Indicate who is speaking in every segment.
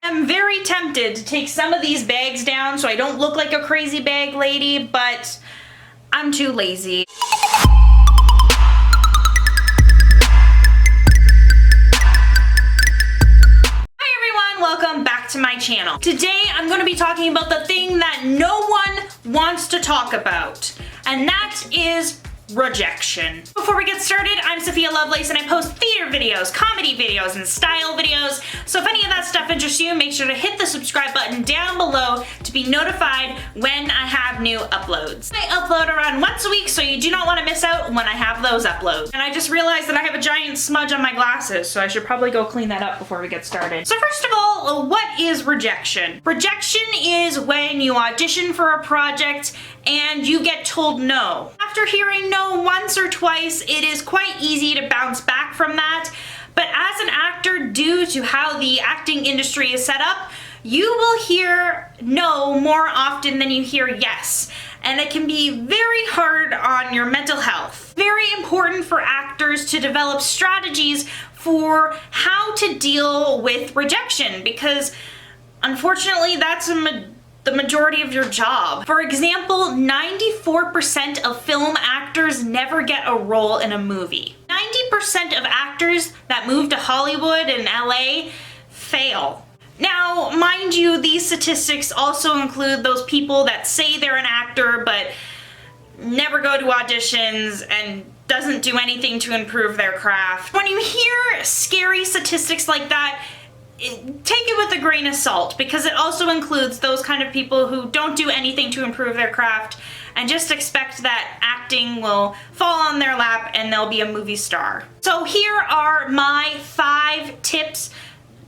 Speaker 1: I'm very tempted to take some of these bags down so I don't look like a crazy bag lady, but I'm too lazy. Welcome back to my channel. Today I'm going to be talking about the thing that no one wants to talk about, and that is rejection. Before we get started, I'm Sophia Lovelace and I post theater videos, comedy videos, and style videos. So if any of that stuff interests you, make sure to hit the subscribe button down below to be notified when I have new uploads. I upload around once a week, so you do not want to miss out when I have those uploads. And I just realized that I have a giant smudge on my glasses, so I should probably go clean that up before we get started. So first of all, what is rejection? Rejection is when you audition for a project and you get told no. After hearing no once or twice, it is quite easy to bounce back from that. But as an actor, due to how the acting industry is set up, you will hear no more often than you hear yes. And it can be very hard on your mental health. Very important for actors to develop strategies for how to deal with rejection, because unfortunately that's the majority of your job. For example, 94% of film actors never get a role in a movie. 90% of actors that move to Hollywood and LA fail. Now, mind you, these statistics also include those people that say they're an actor but never go to auditions and doesn't do anything to improve their craft. When you hear scary statistics like that, take it with a grain of salt, because it also includes those kind of people who don't do anything to improve their craft and just expect that acting will fall on their lap and they'll be a movie star. So here are my 5 tips,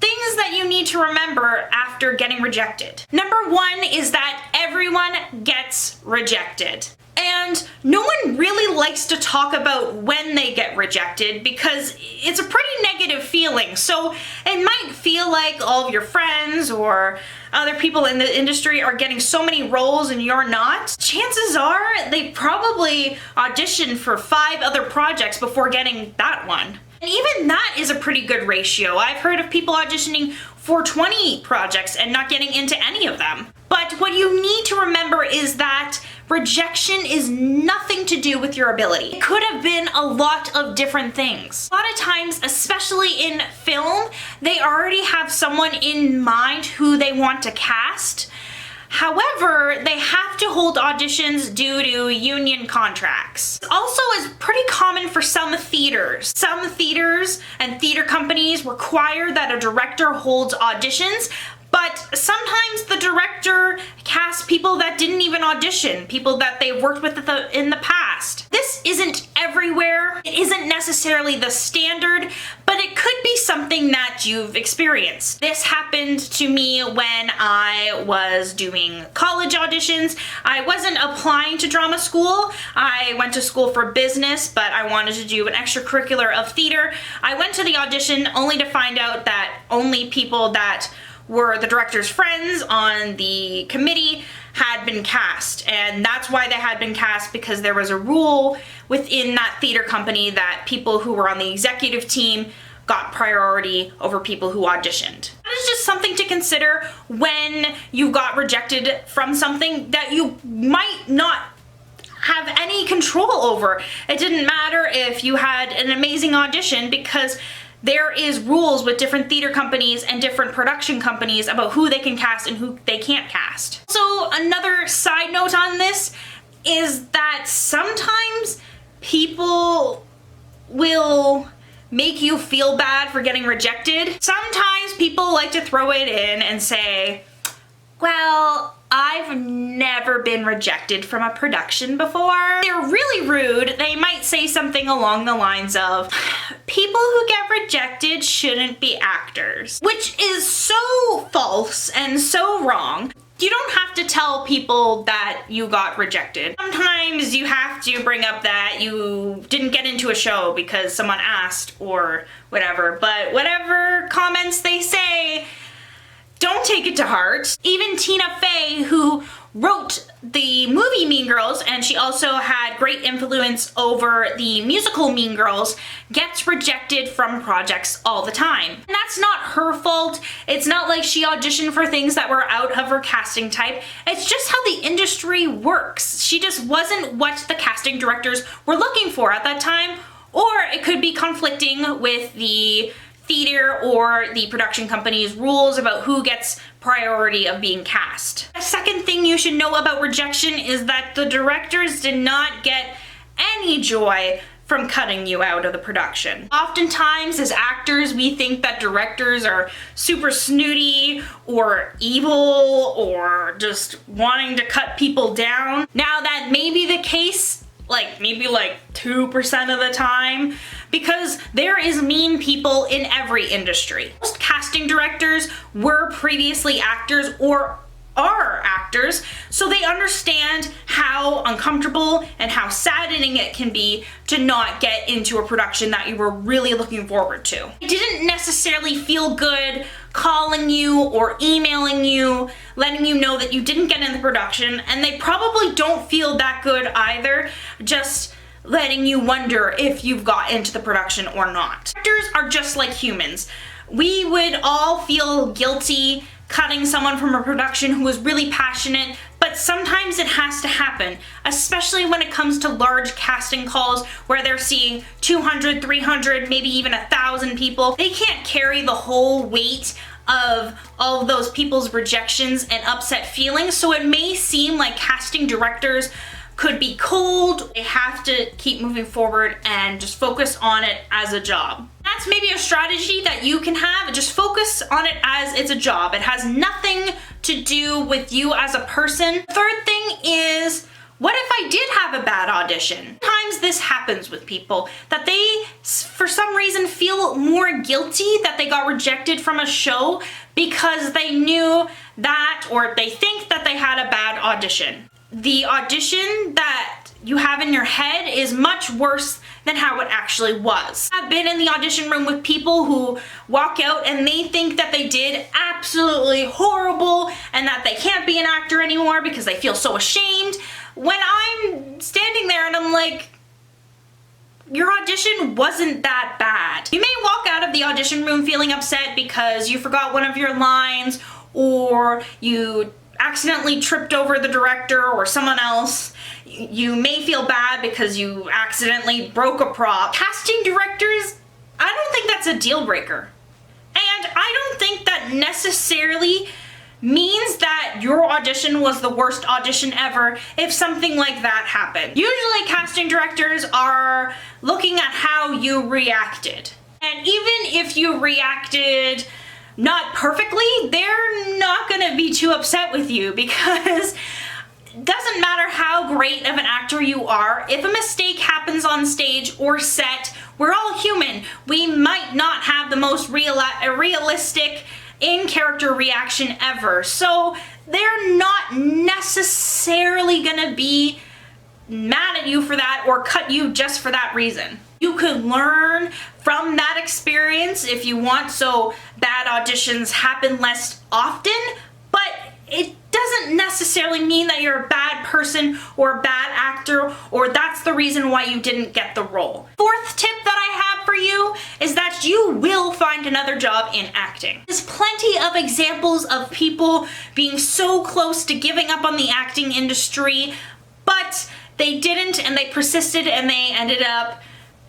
Speaker 1: things that you need to remember after getting rejected. Number 1 is that everyone gets rejected. And no one really likes to talk about when they get rejected because it's a pretty negative feeling. So it might feel like all of your friends or other people in the industry are getting so many roles and you're not. Chances are they probably auditioned for 5 other projects before getting that one. And even that is a pretty good ratio. I've heard of people auditioning for 20 projects and not getting into any of them. But what you need to remember is that rejection is nothing to do with your ability. It could have been a lot of different things. A lot of times, especially in film, they already have someone in mind who they want to cast. However, they have to hold auditions due to union contracts. It also is pretty common for some theaters. Some theaters and theater companies require that a director holds auditions, but sometimes the director casts people that didn't even audition, people that they've worked with in the past. This isn't everywhere. It isn't necessarily the standard, but it could be something that you've experienced. This happened to me when I was doing college auditions. I wasn't applying to drama school. I went to school for business, but I wanted to do an extracurricular of theater. I went to the audition only to find out that only people that were the director's friends on the committee had been cast. And that's why they had been cast, because there was a rule within that theater company that people who were on the executive team got priority over people who auditioned. That is just something to consider when you got rejected from something that you might not have any control over. It didn't matter if you had an amazing audition, because there is rules with different theater companies and different production companies about who they can cast and who they can't cast. So another side note on this is that sometimes people will make you feel bad for getting rejected. Sometimes people like to throw it in and say, well, I've never been rejected from a production before. They're really rude. They might say something along the lines of, people who get rejected shouldn't be actors, which is so false and so wrong. You don't have to tell people that you got rejected. Sometimes you have to bring up that you didn't get into a show because someone asked or whatever, but whatever comments they say, don't take it to heart. Even Tina Fey, who wrote the movie Mean Girls, and she also had great influence over the musical Mean Girls, gets rejected from projects all the time. And that's not her fault. It's not like she auditioned for things that were out of her casting type. It's just how the industry works. She just wasn't what the casting directors were looking for at that time, or it could be conflicting with the theater or the production company's rules about who gets priority of being cast. A second thing you should know about rejection is that the directors did not get any joy from cutting you out of the production. Oftentimes, as actors, we think that directors are super snooty or evil or just wanting to cut people down. Now, that may be the case maybe 2% of the time, because there is mean people in every industry. Most casting directors were previously actors or are actors, so they understand how uncomfortable and how saddening it can be to not get into a production that you were really looking forward to. It didn't necessarily feel good calling you or emailing you, letting you know that you didn't get in the production, and they probably don't feel that good either, just letting you wonder if you've got into the production or not. Actors are just like humans. We would all feel guilty cutting someone from a production who was really passionate, but sometimes it has to happen, especially when it comes to large casting calls where they're seeing 200, 300, maybe even 1,000 people. They can't carry the whole weight of all of those people's rejections and upset feelings, so it may seem like casting directors could be cold. They have to keep moving forward and just focus on it as a job. That's maybe a strategy that you can have. Just focus on it as it's a job. It has nothing to do with you as a person. Third thing is, what if I did have a bad audition? Sometimes this happens with people, that they, for some reason, feel more guilty that they got rejected from a show because they knew that, or they think that they had a bad audition. The audition that you have in your head is much worse than how it actually was. I've been in the audition room with people who walk out and they think that they did absolutely horrible and that they can't be an actor anymore because they feel so ashamed, when I'm standing there and I'm like, your audition wasn't that bad. You may walk out of the audition room feeling upset because you forgot one of your lines, or you accidentally tripped over the director or someone else. You may feel bad because you accidentally broke a prop. Casting directors, I don't think that's a deal breaker. And I don't think that necessarily means that your audition was the worst audition ever if something like that happened. Usually casting directors are looking at how you reacted. And even if you reacted not perfectly, they're not gonna be too upset with you, because it doesn't matter how great of an actor you are, if a mistake happens on stage or set, we're all human. We might not have the most realistic in-character reaction ever, so they're not necessarily gonna be mad at you for that or cut you just for that reason. You could learn from that experience if you want, so bad auditions happen less often, but it doesn't necessarily mean that you're a bad person or a bad actor, or that's the reason why you didn't get the role. Fourth tip that I have for you is that you will find another job in acting. There's plenty of examples of people being so close to giving up on the acting industry, but they didn't, and they persisted, and they ended up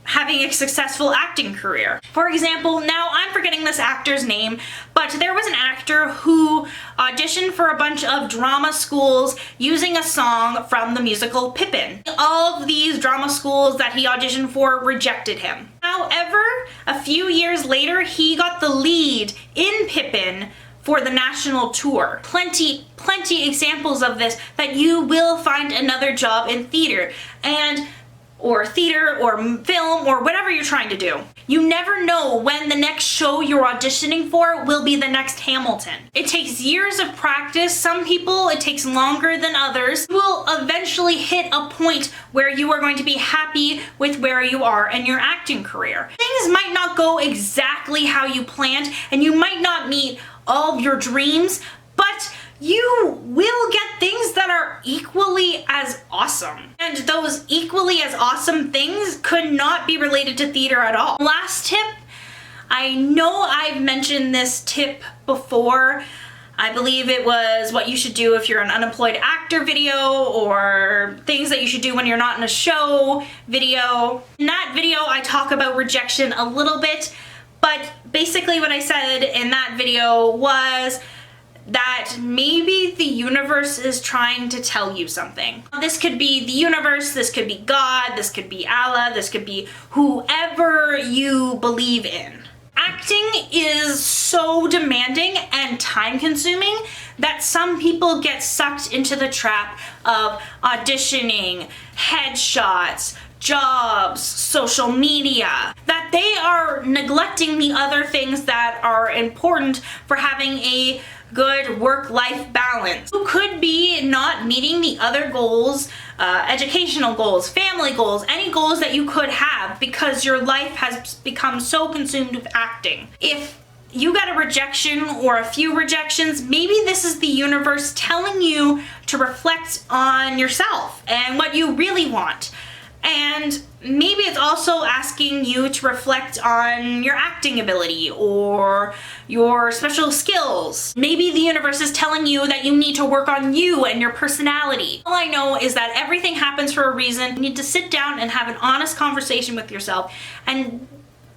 Speaker 1: having a successful acting career. For example, now I'm forgetting this actor's name, but there was an actor who auditioned for a bunch of drama schools using a song from the musical Pippin. All of these drama schools that he auditioned for rejected him. However, a few years later, he got the lead in Pippin for the national tour. Plenty examples of this, that you will find another job in theater, or film, or whatever you're trying to do. You never know when the next show you're auditioning for will be the next Hamilton. It takes years of practice. Some people, it takes longer than others. You will eventually hit a point where you are going to be happy with where you are in your acting career. Things might not go exactly how you planned, and you might not meet all of your dreams, but you will get things that are equally as awesome. And those equally as awesome things could not be related to theater at all. Last tip, I know I've mentioned this tip before. I believe it was what you should do if you're an unemployed actor video, or things that you should do when you're not in a show video. In that video, I talk about rejection a little bit, but basically what I said in that video was that maybe the universe is trying to tell you something. This could be the universe, this could be God, this could be Allah, this could be whoever you believe in. Acting is so demanding and time-consuming that some people get sucked into the trap of auditioning, headshots, jobs, social media, that they are neglecting the other things that are important for having a good work-life balance. You could be not meeting the other goals, educational goals, family goals, any goals that you could have because your life has become so consumed with acting. If you got a rejection or a few rejections, maybe this is the universe telling you to reflect on yourself and what you really want. And maybe it's also asking you to reflect on your acting ability or your special skills. Maybe the universe is telling you that you need to work on you and your personality. All I know is that everything happens for a reason. You need to sit down and have an honest conversation with yourself and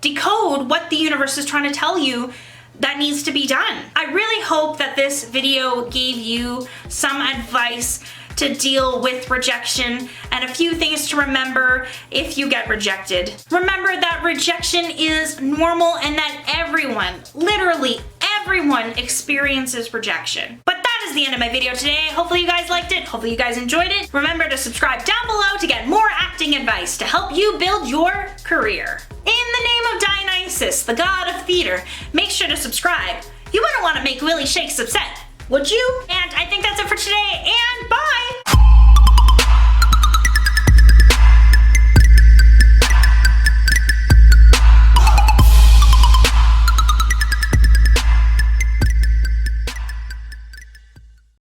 Speaker 1: decode what the universe is trying to tell you that needs to be done. I really hope that this video gave you some advice to deal with rejection and a few things to remember if you get rejected. Remember that rejection is normal and that everyone, literally everyone, experiences rejection. But that is the end of my video today. Hopefully you guys liked it. Hopefully you guys enjoyed it. Remember to subscribe down below to get more acting advice to help you build your career. In the name of Dionysus, the god of theater, make sure to subscribe. You wouldn't want to make Willie Shakes upset, would you? And I think that's it for today, and bye!